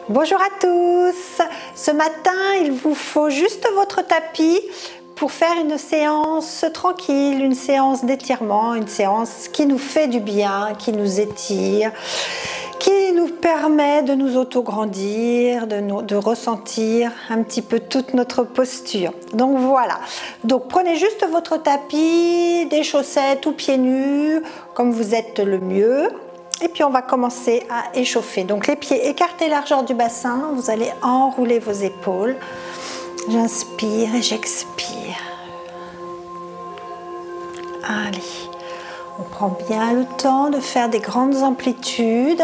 Bonjour à tous. Ce matin, il vous faut juste votre tapis pour faire une séance tranquille, une séance d'étirement, une séance qui nous fait du bien, qui nous étire, qui nous permet de nous auto-grandir, de ressentir un petit peu toute notre posture. Donc voilà. Donc prenez juste votre tapis, des chaussettes ou pieds nus, comme vous êtes le mieux. Et puis on va commencer à échauffer. Donc les pieds écartés largeur du bassin, vous allez enrouler vos épaules. J'inspire et j'expire. Allez, on prend bien le temps de faire des grandes amplitudes.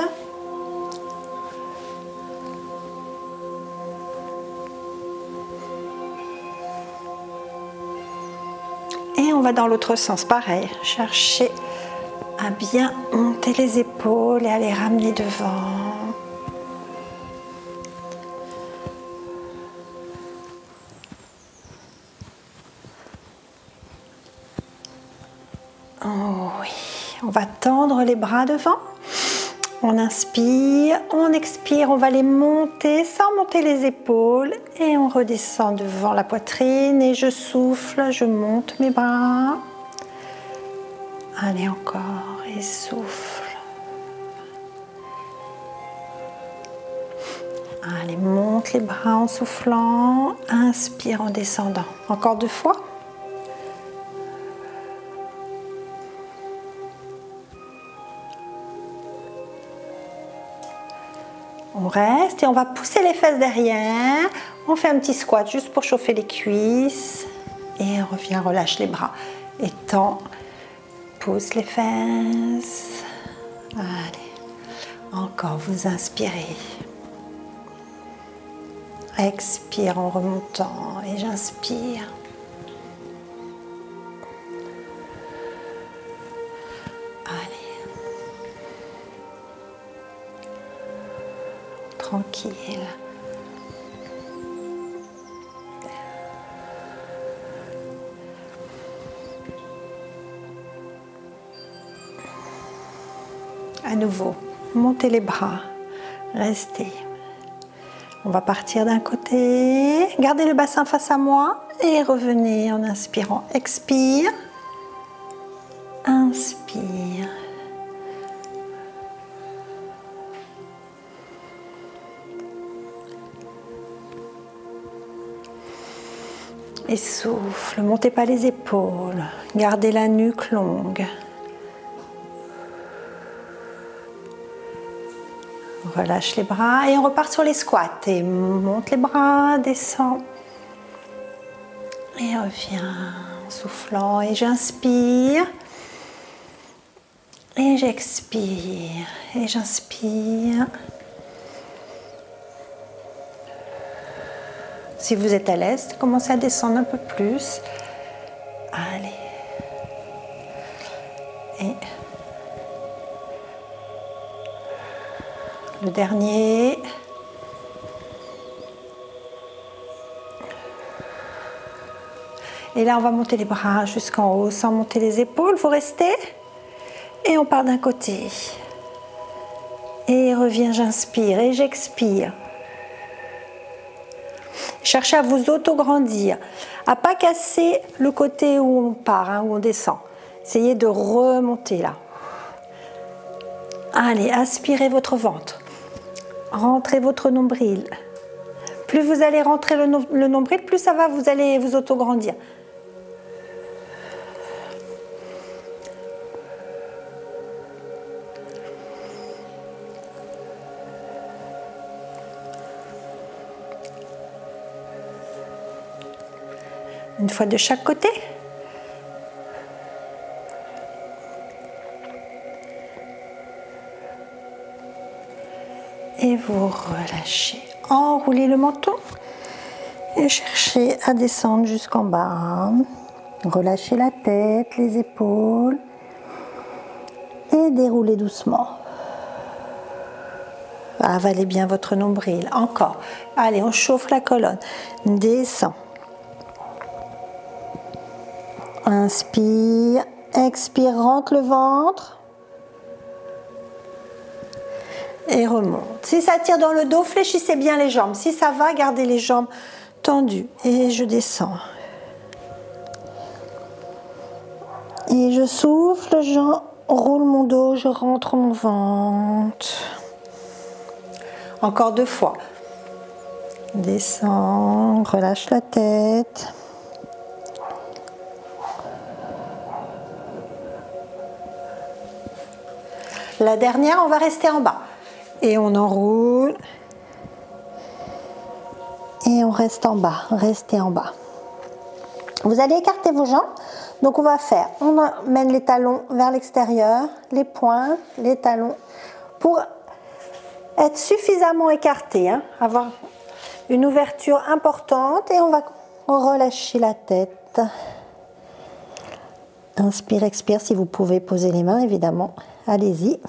Et on va dans l'autre sens, pareil, chercher à bien monter les épaules et à les ramener devant. Oh oui, on va tendre les bras devant. On inspire, on expire, on va les monter sans monter les épaules et on redescend devant la poitrine et je souffle, je monte mes bras. Allez encore et souffle. Allez, monte les bras en soufflant, inspire en descendant. Encore 2 fois. On reste et on va pousser les fesses derrière. On fait un petit squat juste pour chauffer les cuisses. Et on revient, relâche les bras. Étends, pousse les fesses. Allez, encore vous inspirez. Expire en remontant et j'inspire. Allez. Tranquille. À nouveau, montez les bras, restez. On va partir d'un côté, gardez le bassin face à moi et revenez en inspirant. Expire, inspire. Et souffle, montez pas les épaules, gardez la nuque longue. Relâche les bras et on repart sur les squats. Et monte les bras, descend. Et reviens en soufflant. Et j'inspire. Et j'expire. Et j'inspire. Si vous êtes à l'aise, commencez à descendre un peu plus. Allez. Et le dernier. Et là, on va monter les bras jusqu'en haut sans monter les épaules. Vous restez. Et on part d'un côté. Et reviens, j'inspire et j'expire. Cherchez à vous auto-grandir, à pas casser le côté où on part, hein, où on descend. Essayez de remonter là. Allez, aspirez votre ventre. Rentrez votre nombril. Plus vous allez rentrer le nombril, plus ça va, vous allez vous auto-grandir. Une fois de chaque côté. Et vous relâchez. Enroulez le menton et cherchez à descendre jusqu'en bas. Relâchez la tête, les épaules et déroulez doucement. Avalez bien votre nombril. Encore. Allez, on chauffe la colonne. Descend. Inspire, expire, rentre le ventre. et remonte. Si ça tire dans le dos, fléchissez bien les jambes. Si ça va, gardez les jambes tendues. Et je descends. Et je souffle, j'enroule mon dos, je rentre mon ventre. Encore 2 fois. Descends, relâche la tête. La dernière, on va rester en bas. Et on enroule. Et on reste en bas. Restez en bas. Vous allez écarter vos jambes. Donc on va faire, on amène les talons vers l'extérieur, les pointes, les talons, pour être suffisamment écarté, hein, avoir une ouverture importante, et on va relâcher la tête. Inspire, expire, si vous pouvez poser les mains, évidemment. Allez-y.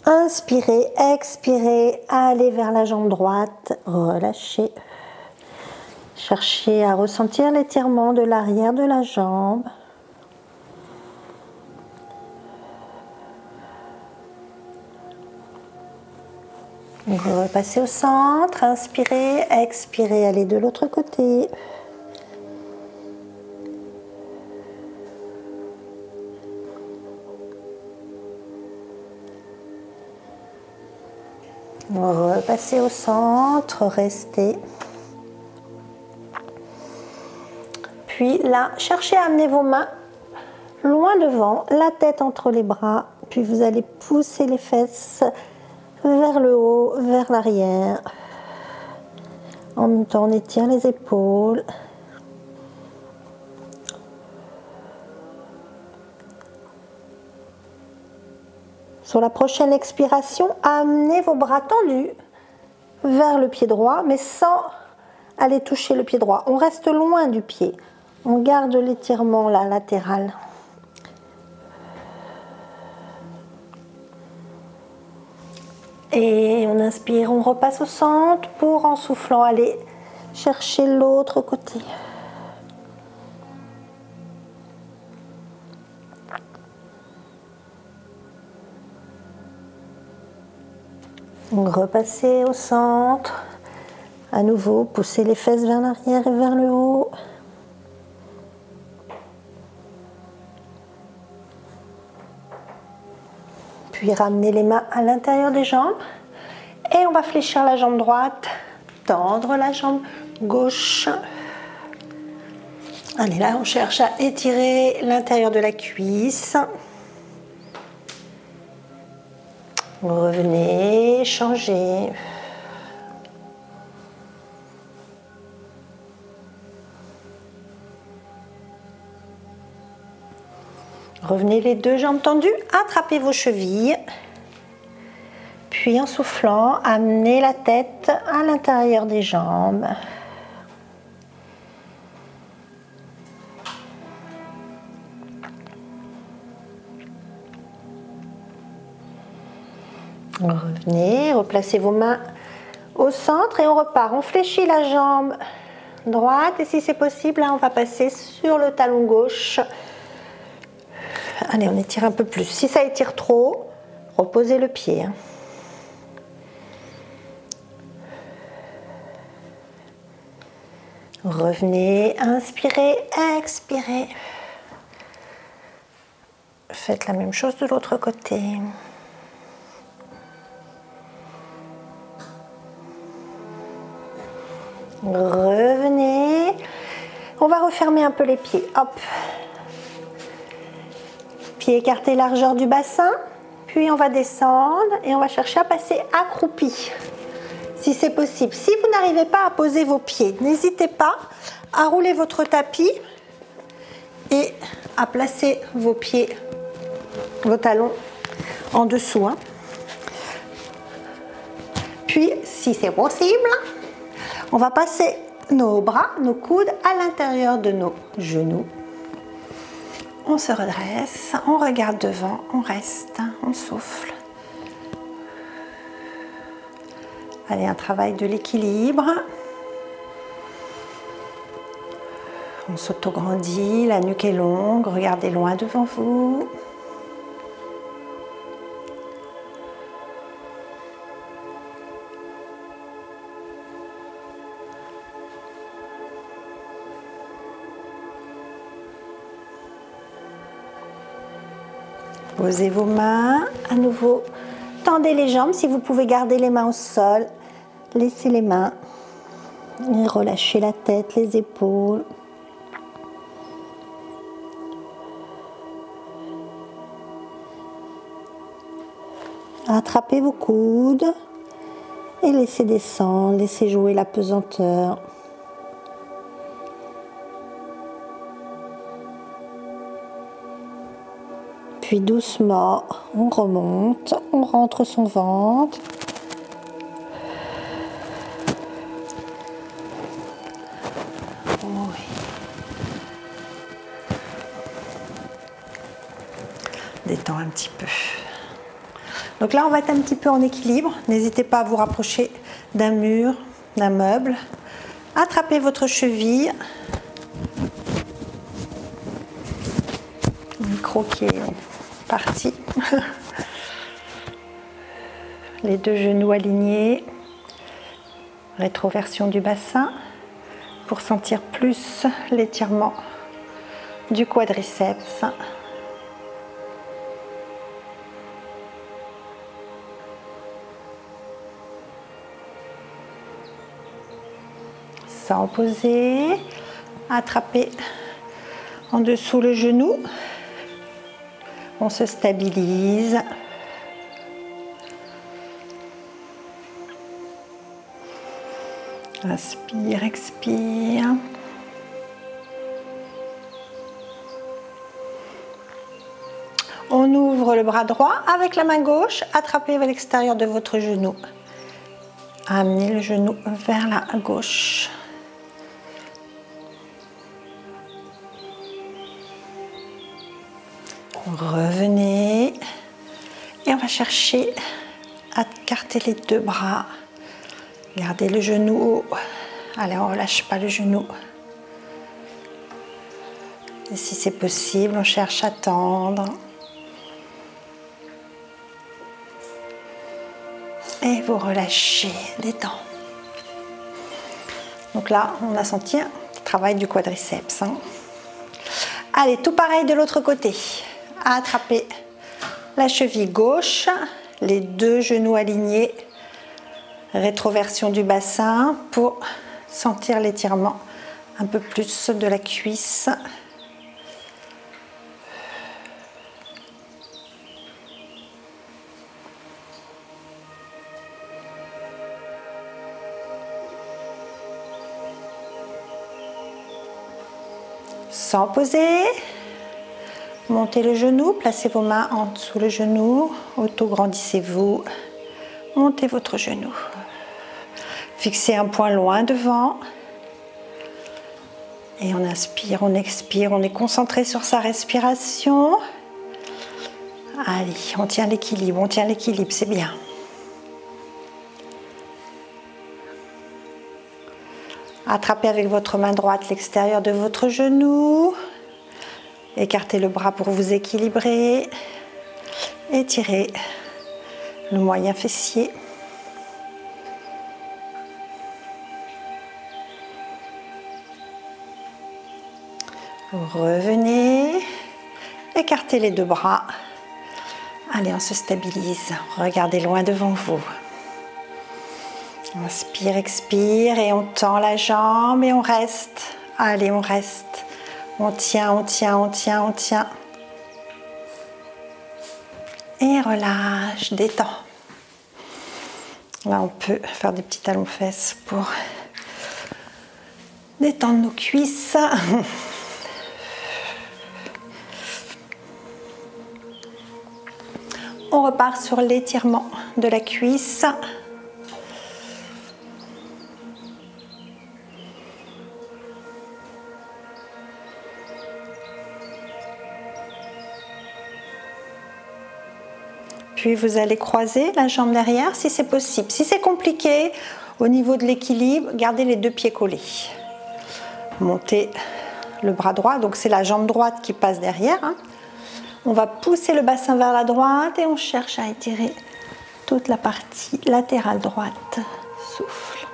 Inspirez, expirez, allez vers la jambe droite, relâchez. Cherchez à ressentir l'étirement de l'arrière de la jambe. Vous repassez au centre, inspirez, expirez, allez de l'autre côté. Repassez au centre, restez. Puis là, cherchez à amener vos mains loin devant, la tête entre les bras. Puis vous allez pousser les fesses vers le haut, vers l'arrière. En même temps, on étire les épaules. Sur la prochaine expiration, amenez vos bras tendus vers le pied droit, mais sans aller toucher le pied droit. On reste loin du pied. On garde l'étirement là, latéral. Et on inspire, on repasse au centre pour, en soufflant, aller chercher l'autre côté. Repassez au centre. À nouveau, poussez les fesses vers l'arrière et vers le haut. Puis ramenez les mains à l'intérieur des jambes. Et on va fléchir la jambe droite, tendre la jambe gauche. Allez, là, on cherche à étirer l'intérieur de la cuisse. Vous revenez, changez. Revenez les 2 jambes tendues, attrapez vos chevilles. Puis en soufflant, amenez la tête à l'intérieur des jambes. Revenez, replacez vos mains au centre et on repart. On fléchit la jambe droite et si c'est possible, là, on va passer sur le talon gauche. Allez, on étire un peu plus. Si ça étire trop, reposez le pied. Revenez, inspirez, expirez. Faites la même chose de l'autre côté. Revenez. On va refermer un peu les pieds. Hop. Pieds écartés, largeur du bassin. Puis on va descendre et on va chercher à passer accroupi. Si c'est possible. Si vous n'arrivez pas à poser vos pieds, n'hésitez pas à rouler votre tapis et à placer vos pieds, vos talons en dessous. Puis, si c'est possible, on va passer nos bras, nos coudes à l'intérieur de nos genoux. On se redresse, on regarde devant, on reste, on souffle. Allez, un travail de l'équilibre. On s'autograndit, la nuque est longue, regardez loin devant vous. Posez vos mains, à nouveau, tendez les jambes. Si vous pouvez garder les mains au sol, laissez les mains et relâchez la tête, les épaules. Attrapez vos coudes et laissez descendre, laissez jouer la pesanteur. Puis doucement, on remonte, on rentre son ventre. Oui. Détends un petit peu. Donc là, on va être un petit peu en équilibre. N'hésitez pas à vous rapprocher d'un mur, d'un meuble. Attrapez votre cheville. Le micro qui est parti. Les deux genoux alignés. Rétroversion du bassin pour sentir plus l'étirement du quadriceps. Sans poser, attrapez en dessous le genou, on se stabilise. Inspire, expire. On ouvre le bras droit avec la main gauche, attrapez à l'extérieur de votre genou. Amenez le genou vers la gauche. Revenez et on va chercher à écarter les deux bras. Gardez le genou haut. Allez, on ne relâche pas le genou. Et si c'est possible, on cherche à tendre. Et vous relâchez les dents. Donc là, on a senti un travail du quadriceps. Allez, tout pareil de l'autre côté. Attrapez la cheville gauche, les deux genoux alignés, rétroversion du bassin pour sentir l'étirement un peu plus de la cuisse. Sans poser. Montez le genou, placez vos mains en dessous le genou, auto-grandissez-vous, montez votre genou. Fixez un point loin devant. Et on inspire, on expire, on est concentré sur sa respiration. Allez, on tient l'équilibre, c'est bien. Attrapez avec votre main droite l'extérieur de votre genou. Écartez le bras pour vous équilibrer. Étirez le moyen fessier. Revenez. Écartez les deux bras. Allez, on se stabilise. Regardez loin devant vous. Inspire, expire et on tend la jambe et on reste. Allez, on reste. On tient, on tient, on tient, on tient. Et relâche, détend. Là, on peut faire des petits talons-fesses pour détendre nos cuisses. On repart sur l'étirement de la cuisse. Puis vous allez croiser la jambe derrière si c'est possible. Si c'est compliqué, au niveau de l'équilibre, gardez les deux pieds collés. Montez le bras droit, donc c'est la jambe droite qui passe derrière. On va pousser le bassin vers la droite et on cherche à étirer toute la partie latérale droite. Souffle.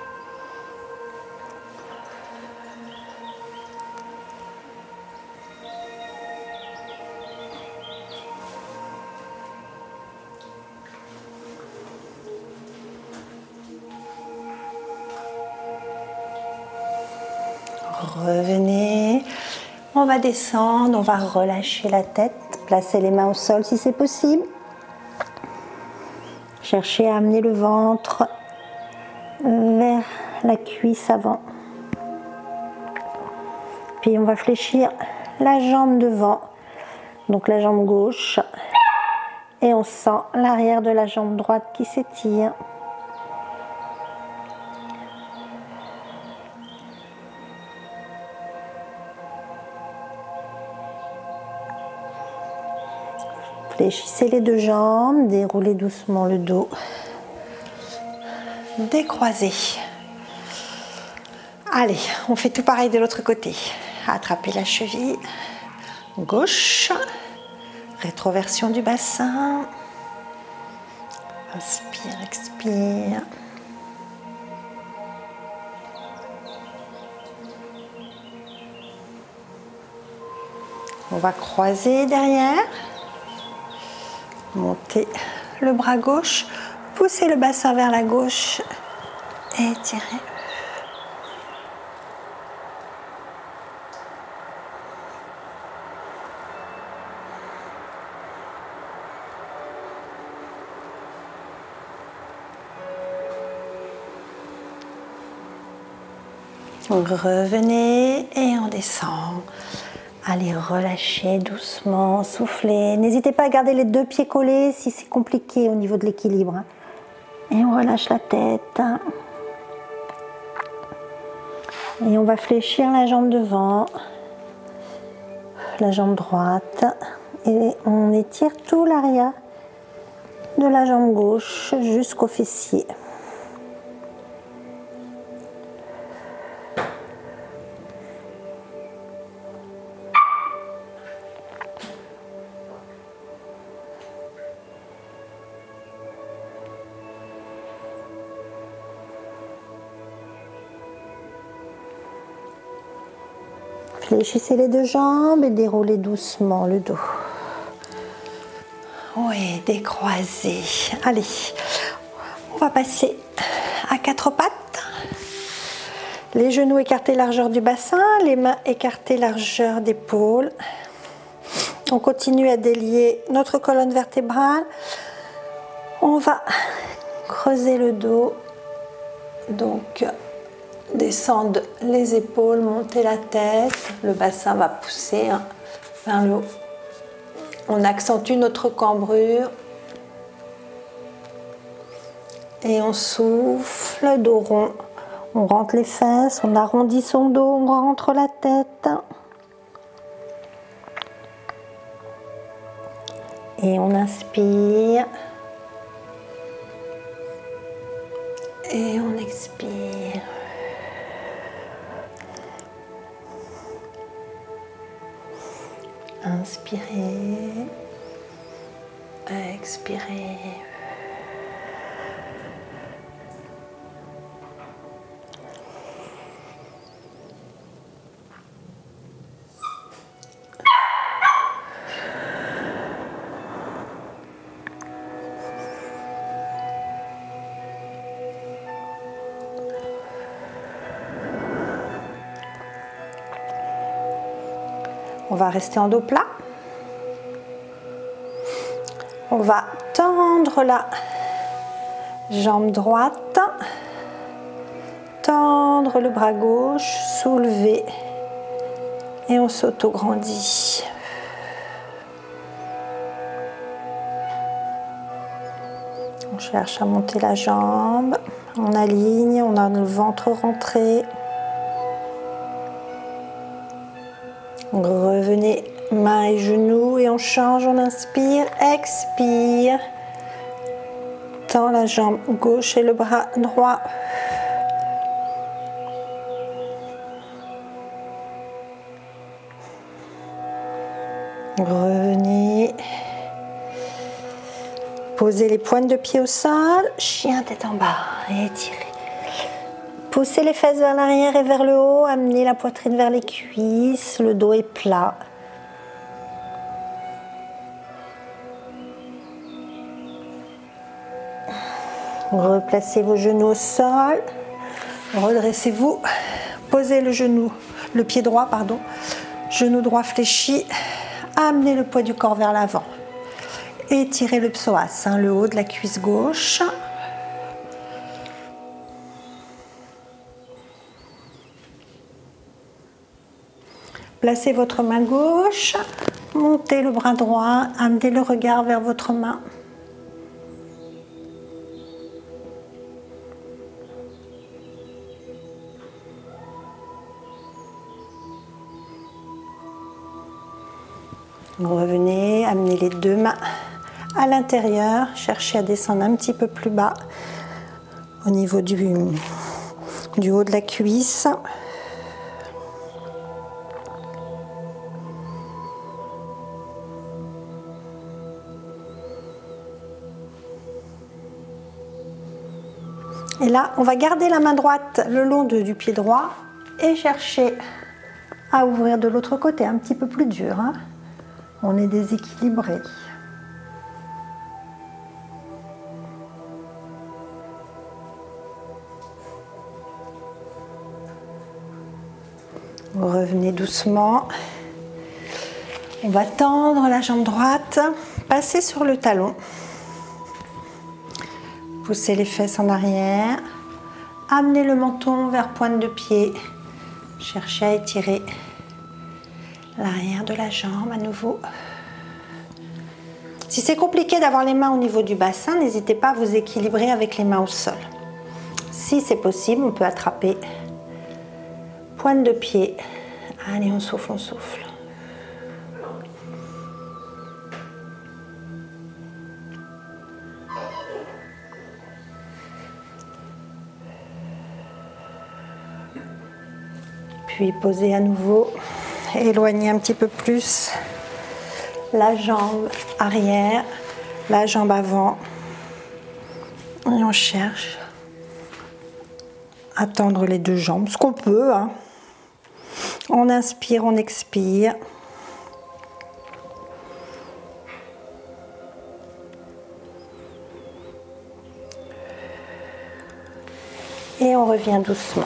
Revenez. On va descendre, on va relâcher la tête. Placez les mains au sol si c'est possible. Cherchez à amener le ventre vers la cuisse avant. Puis on va fléchir la jambe devant, donc la jambe gauche. Et on sent l'arrière de la jambe droite qui s'étire. Fléchissez les deux jambes, déroulez doucement le dos. Décroisez. Allez, on fait tout pareil de l'autre côté. Attrapez la cheville gauche. Rétroversion du bassin. Inspire, expire. On va croiser derrière. Montez le bras gauche. Poussez le bassin vers la gauche. Et étirez. Revenez et on descend. Allez, relâchez doucement, soufflez. N'hésitez pas à garder les deux pieds collés si c'est compliqué au niveau de l'équilibre. Et on relâche la tête. Et on va fléchir la jambe devant, la jambe droite. Et on étire tout l'arrière de la jambe gauche jusqu'au fessier. Fléchissez les deux jambes et déroulez doucement le dos. Oui, décroisez. Allez, on va passer à quatre pattes. Les genoux écartés largeur du bassin, les mains écartées largeur d'épaule. On continue à délier notre colonne vertébrale. On va creuser le dos. Donc, descendre les épaules, monter la tête, le bassin va pousser vers le haut. On accentue notre cambrure et on souffle, dos rond. On rentre les fesses, on arrondit son dos, on rentre la tête. Et on inspire. Et on expire. Inspirez, expirez. On va rester en dos plat. On va tendre la jambe droite, tendre le bras gauche, soulever et on s'auto-grandit. On cherche à monter la jambe, on aligne, on a le ventre rentré. Revenez, mains et genoux et on change, on inspire, expire. Tend la jambe gauche et le bras droit. Revenez. Posez les pointes de pied au sol, chien tête en bas, et étirez. Poussez les fesses vers l'arrière et vers le haut, amenez la poitrine vers les cuisses, le dos est plat. Replacez vos genoux au sol, redressez-vous, posez le genou, le pied droit, pardon. Genou droit fléchi. Amenez le poids du corps vers l'avant. Étirez le psoas, hein, le haut de la cuisse gauche. Placez votre main gauche, montez le bras droit, amenez le regard vers votre main. Vous revenez, amenez les deux mains à l'intérieur, cherchez à descendre un petit peu plus bas au niveau du haut de la cuisse. Et là, on va garder la main droite le long du pied droit et chercher à ouvrir de l'autre côté, un petit peu plus dur, hein. On est déséquilibré. Vous revenez doucement. On va tendre la jambe droite, passer sur le talon. Poussez les fesses en arrière. Amenez le menton vers pointe de pied. Cherchez à étirer l'arrière de la jambe à nouveau. Si c'est compliqué d'avoir les mains au niveau du bassin, n'hésitez pas à vous équilibrer avec les mains au sol. Si c'est possible, on peut attraper pointe de pied. Allez, on souffle, on souffle. Puis posez à nouveau, éloignez un petit peu plus la jambe arrière, la jambe avant. Et on cherche à tendre les deux jambes, ce qu'on peut, hein. On inspire, on expire. Et on revient doucement.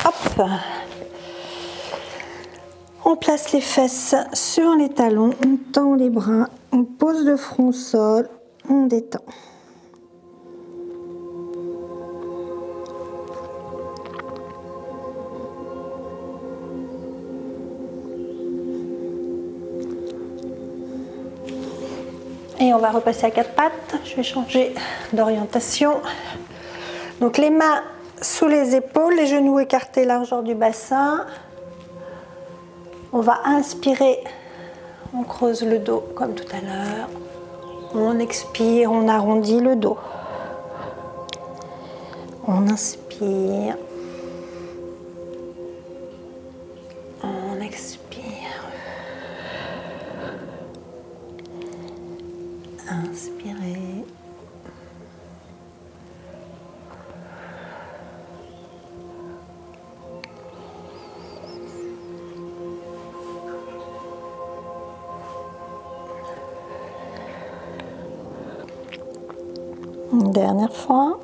Hop! On place les fesses sur les talons, on tend les bras, on pose le front au sol, on détend. Et on va repasser à quatre pattes. Je vais changer d'orientation. Donc les mains sous les épaules, les genoux écartés largeur du bassin. On va inspirer, on creuse le dos comme tout à l'heure. On expire, on arrondit le dos. On inspire. On expire. Inspirez. Une dernière fois.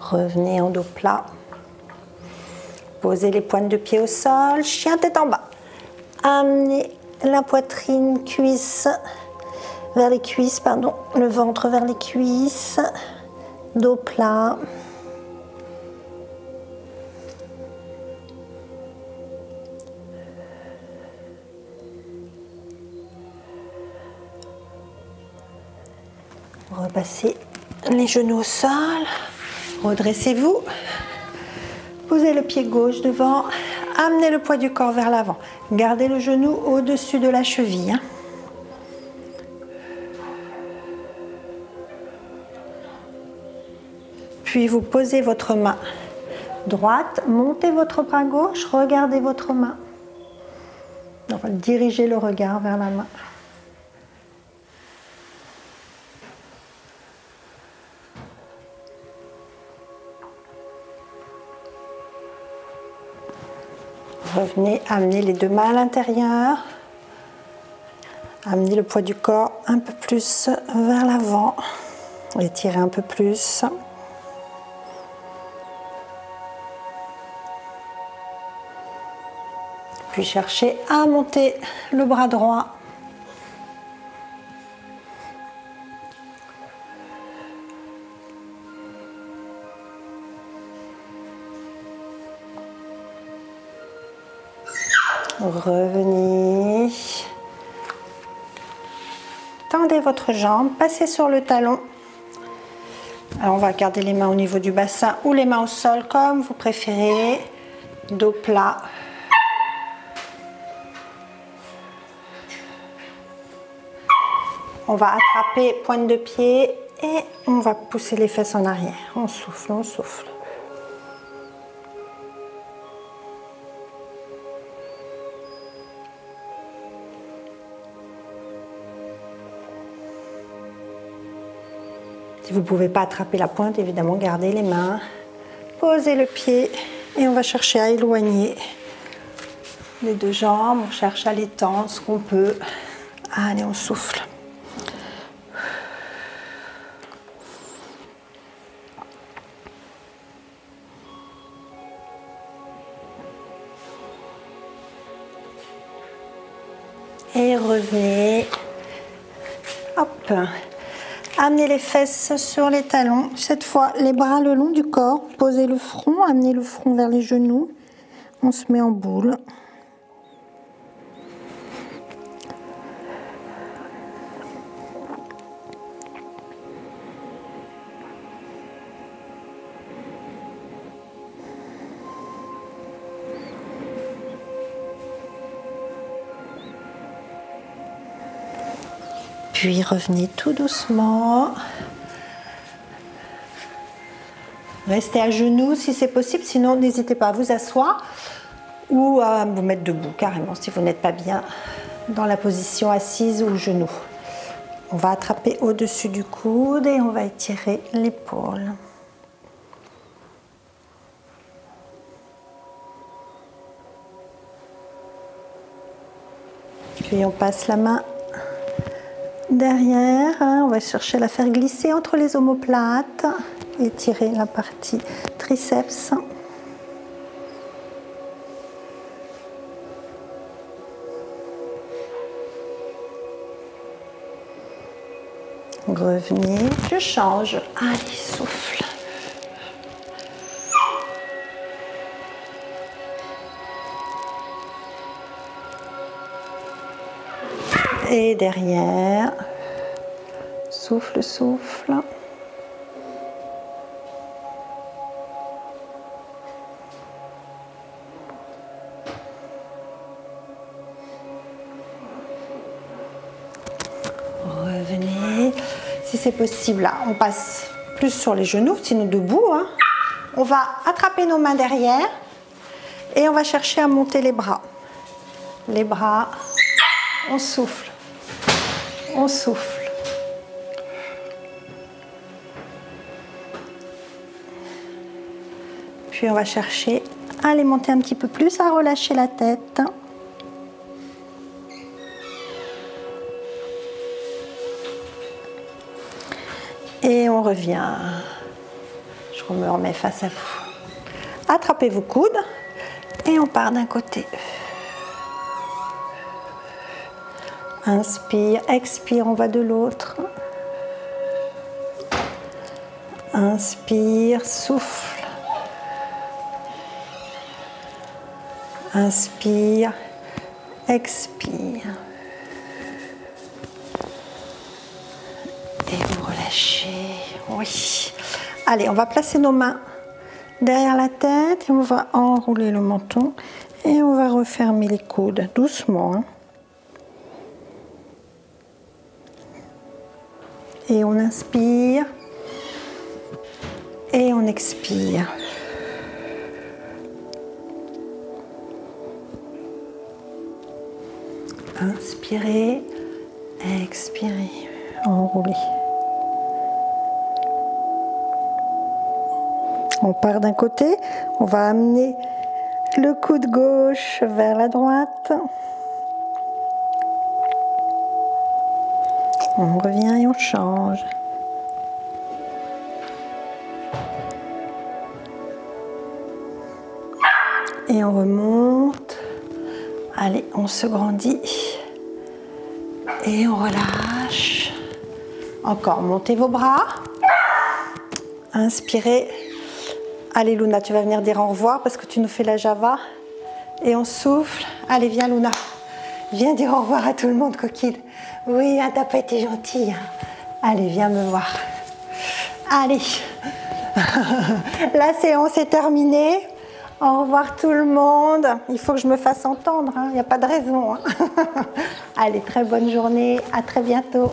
Revenez en dos plat. Posez les pointes de pied au sol. Chien tête en bas. Amenez la poitrine, cuisse vers les cuisses, pardon. Le ventre vers les cuisses. Dos plat. Repassez les genoux au sol, redressez-vous, posez le pied gauche devant, amenez le poids du corps vers l'avant, gardez le genou au-dessus de la cheville. Hein. Puis vous posez votre main droite, montez votre bras gauche, regardez votre main. Donc, dirigez le regard vers la main. Revenez, amenez les deux mains à l'intérieur. Amenez le poids du corps un peu plus vers l'avant. Étirez un peu plus. Puis cherchez à monter le bras droit. Revenez. Tendez votre jambe, passez sur le talon. Alors on va garder les mains au niveau du bassin ou les mains au sol comme vous préférez. Dos plat. On va attraper pointe de pied et on va pousser les fesses en arrière. On souffle, on souffle. Si vous ne pouvez pas attraper la pointe, évidemment, gardez les mains. Posez le pied et on va chercher à éloigner les deux jambes. On cherche à les tendre ce qu'on peut. Allez, on souffle. Et revenez. Hop. Amenez les fesses sur les talons. Cette fois, les bras le long du corps. Posez le front. Amenez le front vers les genoux. On se met en boule. Puis revenez tout doucement. Restez à genoux si c'est possible, sinon n'hésitez pas à vous asseoir ou à vous mettre debout carrément si vous n'êtes pas bien dans la position assise ou genou. On va attraper au-dessus du coude et on va étirer l'épaule. Puis on passe la main derrière, on va chercher à la faire glisser entre les omoplates et tirer la partie triceps. Revenez, je change. Allez, souffle. Et derrière, souffle, souffle. Revenez. Si c'est possible, là, on passe plus sur les genoux, sinon debout. On va attraper nos mains derrière et on va chercher à monter les bras. Les bras, on souffle. On souffle. Puis on va chercher à les monter un petit peu plus, à relâcher la tête. Et on revient. Je me remets face à vous. Attrapez vos coudes et on part d'un côté. Inspire, expire, on va de l'autre. Inspire, souffle. Inspire, expire. Et vous relâchez. Oui. Allez, on va placer nos mains derrière la tête et on va enrouler le menton et on va refermer les coudes doucement. Et on inspire et on expire. Inspirez, expirez, enroulez. On part d'un côté, on va amener le coude gauche vers la droite. On revient et on change. Et on remonte. Allez, on se grandit. Et on relâche. Encore, montez vos bras. Inspirez. Allez Luna, tu vas venir dire au revoir parce que tu nous fais la Java. Et on souffle. Allez, viens Luna. Viens dire au revoir à tout le monde, coquine. Oui, hein, t'as pas été gentille. Hein. Allez, viens me voir. Allez. La séance est terminée. Au revoir tout le monde. Il faut que je me fasse entendre. Il n'y a pas de raison. Hein. Allez, très bonne journée. À très bientôt.